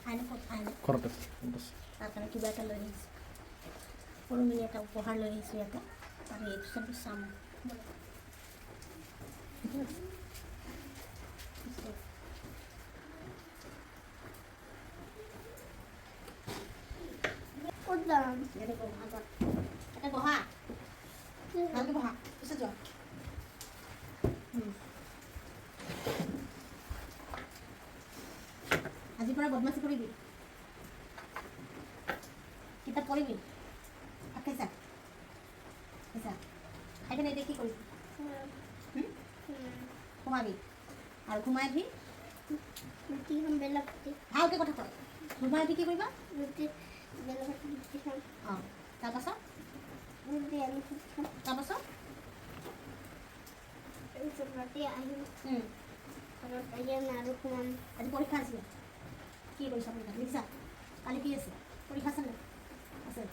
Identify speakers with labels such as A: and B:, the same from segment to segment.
A: খাইনে ক'ত খাইনে
B: ঘৰত আছে
A: তাৰ কাৰণে কিবা এটা লৈ আহিছোঁ সৰু মিনি এটা উপহাৰ লৈ আহিছোঁ ইয়াতে আৰু এইটো চব চাম
C: ক'ত যাম
A: ইয়াতে বহা আগত এটা বহা ভালকৈ বহা পিছত যোৱা আজিৰ পৰা বদমাচি কৰিবি কিতাপ পঢ়িবি খাইছা খাইছা খাই পিনে এতিয়া কি কৰিবি সোমাবি আৰু সোমাই উঠি
C: ৰুটি খাম বেলা ভাতি
A: ভালকৈ কথা কয় সোমাই উঠি কি কৰিবা
C: ৰুটি বেলা ভাতি ৰুটি খাম
A: অঁ তাৰপাছত
C: ৰুটি আলু ভাজি খাম
A: তাৰপাছত
C: তাৰপিছত ৰাতি আহিম ঘৰত আহি আৰু সোমাম
A: আজি পৰীক্ষা আছিলে কি কৰিছা পৰীক্ষা লিখিছা কালি কি আছে পৰীক্ষা আছে নাই আছে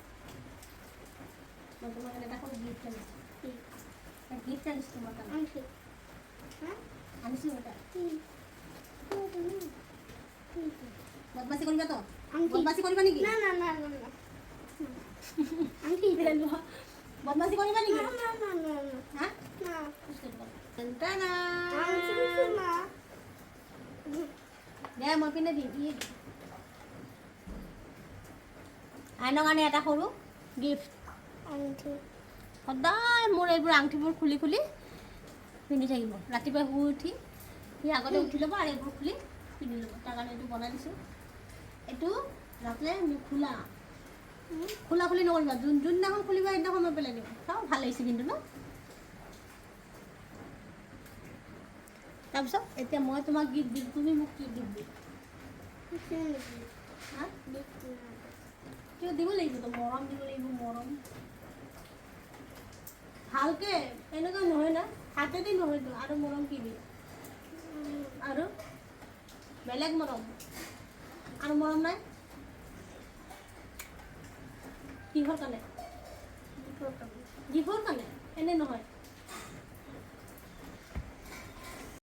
A: মই তোমাক এটা সৰু গিফ্ট আনিছোঁ গিফ্ট আনিছোঁ তোমাৰ কাৰণে
C: আনিছোঁ
A: আনিছোঁ এটা
C: কি
A: বদমাচি কৰিবা তো
C: আংটি।
A: বদমাচি কৰিবা নেকি
C: না না না না না আংটি দে লোৱা
A: বদমাচি কৰিবা নেকি
C: না না না না না
A: হা
C: না
A: টানা
C: আংটি দিছো না
A: দে মই পিনে দিম আইনৰ কাৰণে এটা সৰু গিফ্ট
C: আংটি
A: সদায় মোৰ এইবোৰ আংঠিবোৰ খুলি খুলি পিন্ধি থাকিব ৰাতিপুৱা শুই উঠি সি আগতে উঠি ল'ব আৰু এইবোৰ খুলি পিন্ধি ল'ব তাৰ কাৰণে এইটো বনাই দিছোঁ এইটো যাতে খোলা খোলা খুলি নকৰিবা যোনদিনাখন খুলিবা সেইদিনাখন মই পেলাই দিম চাওঁ ভাল লাগিছে কিন্তু ন তাৰপিছত এতিয়া মই তোমাক গিফ্ট দিম তুমি মোক কি গিফ্ট দিম হা কিয় দিব লাগিবতো মৰম দিব লাগিব মৰম ভালকৈ এনেকুৱা নহয় না হাতেদি নহয়তো আৰু মৰম কি দিম আৰু বেলেগ মৰম আৰু মৰম নাই কিহৰ কাৰণে গিফ্টৰ কাৰণে এনে নহয়